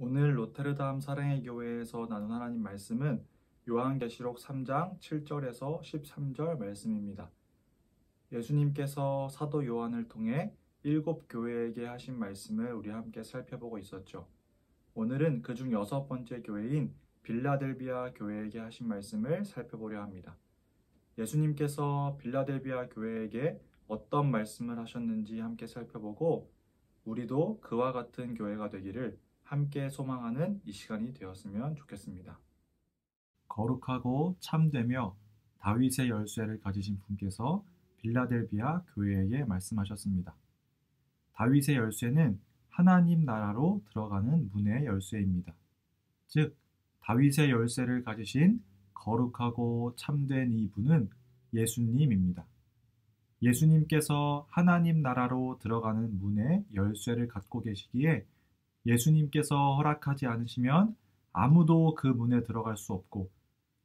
오늘 로테르담 사랑의 교회에서 나눈 하나님 말씀은 요한계시록 3장 7절에서 13절 말씀입니다. 예수님께서 사도 요한을 통해 7교회에게 하신 말씀을 우리 함께 살펴보고 있었죠. 오늘은 그중 6번째 교회인 빌라델비아 교회에게 하신 말씀을 살펴보려 합니다. 예수님께서 빌라델비아 교회에게 어떤 말씀을 하셨는지 함께 살펴보고 우리도 그와 같은 교회가 되기를 함께 소망하는 이 시간이 되었으면 좋겠습니다. 거룩하고 참되며 다윗의 열쇠를 가지신 분께서 빌라델비아 교회에게 말씀하셨습니다. 다윗의 열쇠는 하나님 나라로 들어가는 문의 열쇠입니다. 즉, 다윗의 열쇠를 가지신 거룩하고 참된 이 분은 예수님입니다. 예수님께서 하나님 나라로 들어가는 문의 열쇠를 갖고 계시기에 예수님께서 허락하지 않으시면 아무도 그 문에 들어갈 수 없고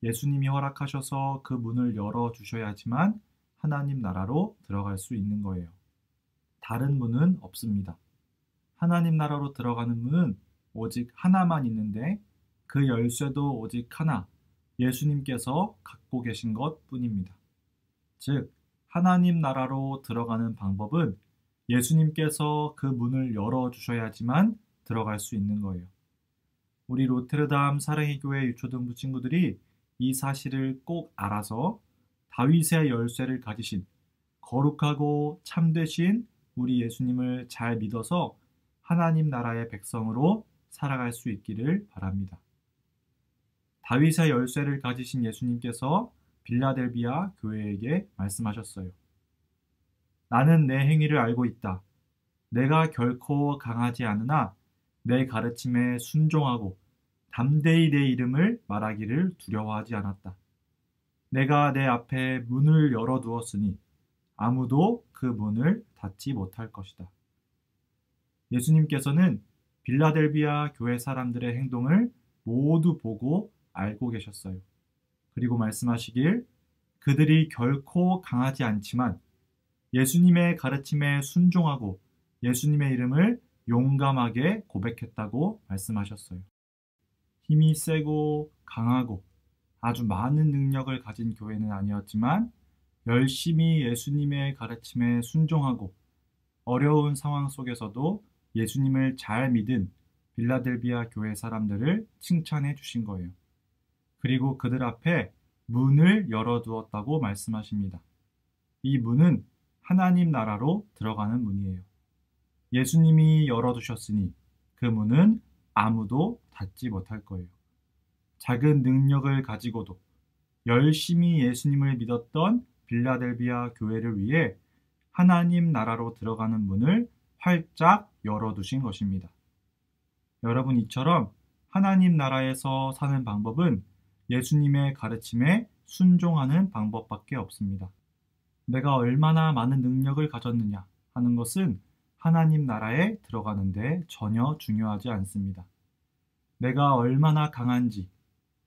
예수님이 허락하셔서 그 문을 열어주셔야지만 하나님 나라로 들어갈 수 있는 거예요. 다른 문은 없습니다. 하나님 나라로 들어가는 문은 오직 하나만 있는데 그 열쇠도 오직 하나, 예수님께서 갖고 계신 것 뿐입니다. 즉, 하나님 나라로 들어가는 방법은 예수님께서 그 문을 열어주셔야지만 들어갈 수 있는 거예요. 우리 로테르담 사랑의 교회 유초등부 친구들이 이 사실을 꼭 알아서 다윗의 열쇠를 가지신 거룩하고 참되신 우리 예수님을 잘 믿어서 하나님 나라의 백성으로 살아갈 수 있기를 바랍니다. 다윗의 열쇠를 가지신 예수님께서 빌라델비아 교회에게 말씀하셨어요. 나는 내 행위를 알고 있다. 내가 결코 강하지 않으나 내 가르침에 순종하고 담대히 내 이름을 말하기를 두려워하지 않았다. 내가 내 앞에 문을 열어두었으니 아무도 그 문을 닫지 못할 것이다. 예수님께서는 빌라델비아 교회 사람들의 행동을 모두 보고 알고 계셨어요. 그리고 말씀하시길 그들이 결코 강하지 않지만 예수님의 가르침에 순종하고 예수님의 이름을 용감하게 고백했다고 말씀하셨어요. 힘이 세고 강하고 아주 많은 능력을 가진 교회는 아니었지만 열심히 예수님의 가르침에 순종하고 어려운 상황 속에서도 예수님을 잘 믿은 빌라델비아 교회 사람들을 칭찬해 주신 거예요. 그리고 그들 앞에 문을 열어두었다고 말씀하십니다. 이 문은 하나님 나라로 들어가는 문이에요. 예수님이 열어두셨으니 그 문은 아무도 닫지 못할 거예요. 작은 능력을 가지고도 열심히 예수님을 믿었던 빌라델비아 교회를 위해 하나님 나라로 들어가는 문을 활짝 열어두신 것입니다. 여러분, 이처럼 하나님 나라에서 사는 방법은 예수님의 가르침에 순종하는 방법밖에 없습니다. 내가 얼마나 많은 능력을 가졌느냐 하는 것은 하나님 나라에 들어가는데 전혀 중요하지 않습니다. 내가 얼마나 강한지,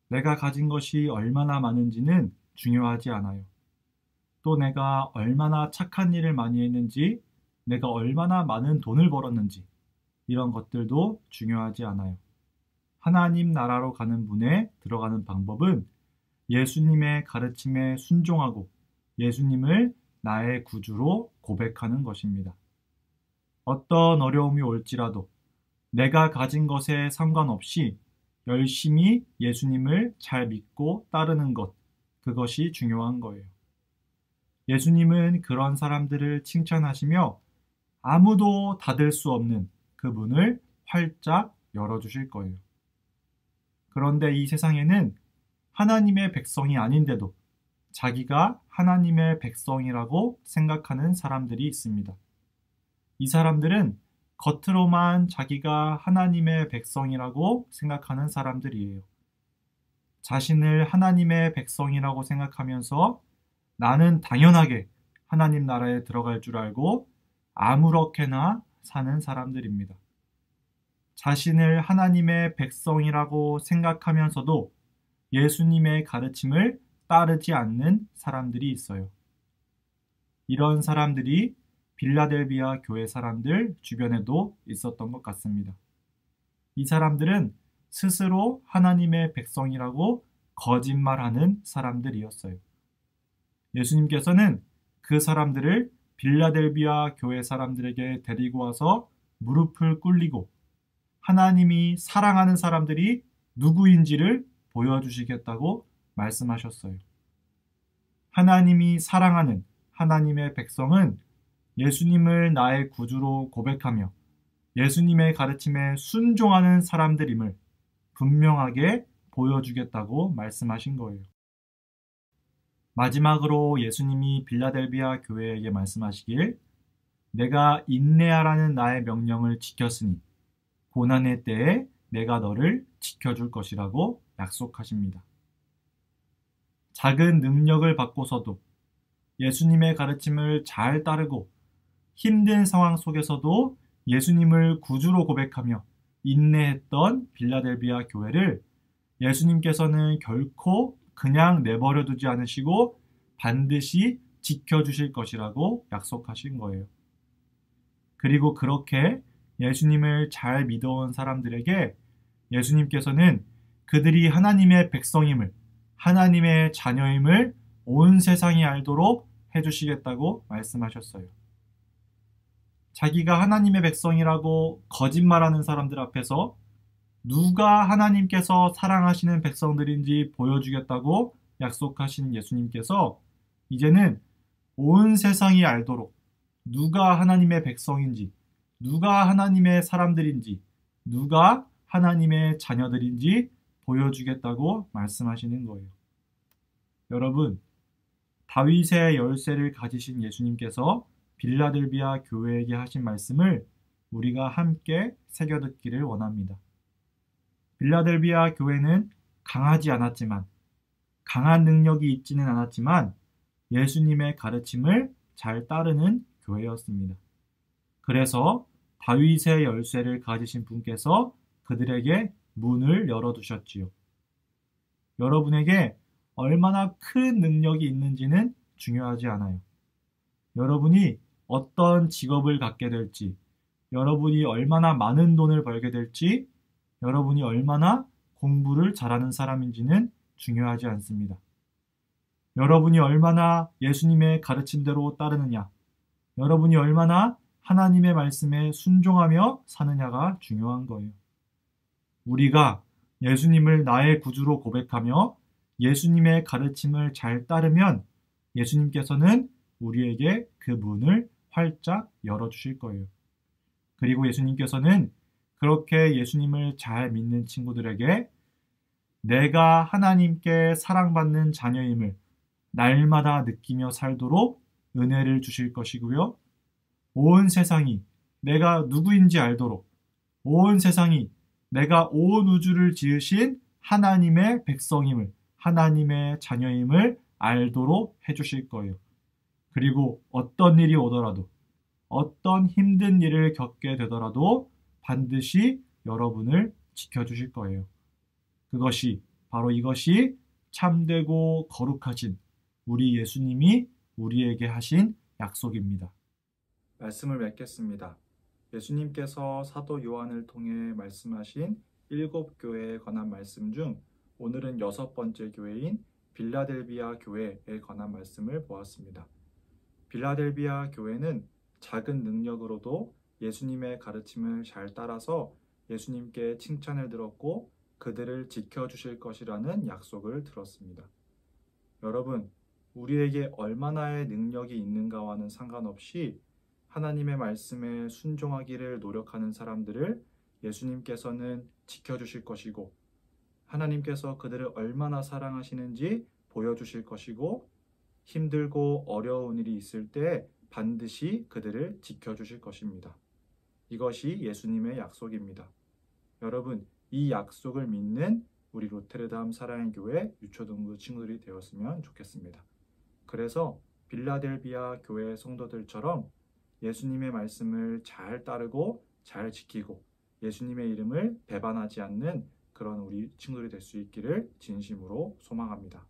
내가 가진 것이 얼마나 많은지는 중요하지 않아요. 또 내가 얼마나 착한 일을 많이 했는지, 내가 얼마나 많은 돈을 벌었는지 이런 것들도 중요하지 않아요. 하나님 나라로 가는 문에 들어가는 방법은 예수님의 가르침에 순종하고 예수님을 나의 구주로 고백하는 것입니다. 어떤 어려움이 올지라도 내가 가진 것에 상관없이 열심히 예수님을 잘 믿고 따르는 것, 그것이 중요한 거예요. 예수님은 그런 사람들을 칭찬하시며 아무도 닫을 수 없는 그 문을 활짝 열어주실 거예요. 그런데 이 세상에는 하나님의 백성이 아닌데도 자기가 하나님의 백성이라고 생각하는 사람들이 있습니다. 이 사람들은 겉으로만 자기가 하나님의 백성이라고 생각하는 사람들이에요. 자신을 하나님의 백성이라고 생각하면서 나는 당연하게 하나님 나라에 들어갈 줄 알고 아무렇게나 사는 사람들입니다. 자신을 하나님의 백성이라고 생각하면서도 예수님의 가르침을 따르지 않는 사람들이 있어요. 이런 사람들이 빌라델비아 교회 사람들 주변에도 있었던 것 같습니다. 이 사람들은 스스로 하나님의 백성이라고 거짓말하는 사람들이었어요. 예수님께서는 그 사람들을 빌라델비아 교회 사람들에게 데리고 와서 무릎을 꿇리고 하나님이 사랑하는 사람들이 누구인지를 보여주시겠다고 말씀하셨어요. 하나님이 사랑하는 하나님의 백성은 예수님을 나의 구주로 고백하며 예수님의 가르침에 순종하는 사람들임을 분명하게 보여주겠다고 말씀하신 거예요. 마지막으로 예수님이 빌라델비아 교회에게 말씀하시길 내가 인내하라는 나의 명령을 지켰으니 고난의 때에 내가 너를 지켜줄 것이라고 약속하십니다. 작은 능력을 받고서도 예수님의 가르침을 잘 따르고 힘든 상황 속에서도 예수님을 구주로 고백하며 인내했던 빌라델비아 교회를 예수님께서는 결코 그냥 내버려 두지 않으시고 반드시 지켜주실 것이라고 약속하신 거예요. 그리고 그렇게 예수님을 잘 믿어온 사람들에게 예수님께서는 그들이 하나님의 백성임을, 하나님의 자녀임을 온 세상이 알도록 해주시겠다고 말씀하셨어요. 자기가 하나님의 백성이라고 거짓말하는 사람들 앞에서 누가 하나님께서 사랑하시는 백성들인지 보여주겠다고 약속하신 예수님께서 이제는 온 세상이 알도록 누가 하나님의 백성인지, 누가 하나님의 사람들인지, 누가 하나님의 자녀들인지 보여주겠다고 말씀하시는 거예요. 여러분, 다윗의 열쇠를 가지신 예수님께서 빌라델비아 교회에게 하신 말씀을 우리가 함께 새겨듣기를 원합니다. 빌라델비아 교회는 강하지 않았지만, 강한 능력이 있지는 않았지만 예수님의 가르침을 잘 따르는 교회였습니다. 그래서 다윗의 열쇠를 가지신 분께서 그들에게 문을 열어두셨지요. 여러분에게 얼마나 큰 능력이 있는지는 중요하지 않아요. 여러분이 어떤 직업을 갖게 될지, 여러분이 얼마나 많은 돈을 벌게 될지, 여러분이 얼마나 공부를 잘하는 사람인지는 중요하지 않습니다. 여러분이 얼마나 예수님의 가르침대로 따르느냐, 여러분이 얼마나 하나님의 말씀에 순종하며 사느냐가 중요한 거예요. 우리가 예수님을 나의 구주로 고백하며 예수님의 가르침을 잘 따르면 예수님께서는 우리에게 그 문을 활짝 열어주실 거예요. 그리고 예수님께서는 그렇게 예수님을 잘 믿는 친구들에게 내가 하나님께 사랑받는 자녀임을 날마다 느끼며 살도록 은혜를 주실 것이고요. 온 세상이 내가 누구인지 알도록, 온 세상이 내가 온 우주를 지으신 하나님의 백성임을, 하나님의 자녀임을 알도록 해주실 거예요. 그리고 어떤 일이 오더라도, 어떤 힘든 일을 겪게 되더라도 반드시 여러분을 지켜주실 거예요. 그것이, 바로 이것이 참되고 거룩하신 우리 예수님이 우리에게 하신 약속입니다. 말씀을 맺겠습니다. 예수님께서 사도 요한을 통해 말씀하신 7교회에 관한 말씀 중 오늘은 6번째 교회인 빌라델비아 교회에 관한 말씀을 보았습니다. 빌라델비아 교회는 작은 능력으로도 예수님의 가르침을 잘 따라서 예수님께 칭찬을 들었고 그들을 지켜주실 것이라는 약속을 들었습니다. 여러분, 우리에게 얼마나의 능력이 있는가와는 상관없이 하나님의 말씀에 순종하기를 노력하는 사람들을 예수님께서는 지켜주실 것이고 하나님께서 그들을 얼마나 사랑하시는지 보여주실 것이고 힘들고 어려운 일이 있을 때 반드시 그들을 지켜주실 것입니다. 이것이 예수님의 약속입니다. 여러분, 이 약속을 믿는 우리 로테르담 사랑의 교회 유초동부 친구들이 되었으면 좋겠습니다. 그래서 빌라델비아 교회 성도들처럼 예수님의 말씀을 잘 따르고 잘 지키고 예수님의 이름을 배반하지 않는 그런 우리 친구들이 될 수 있기를 진심으로 소망합니다.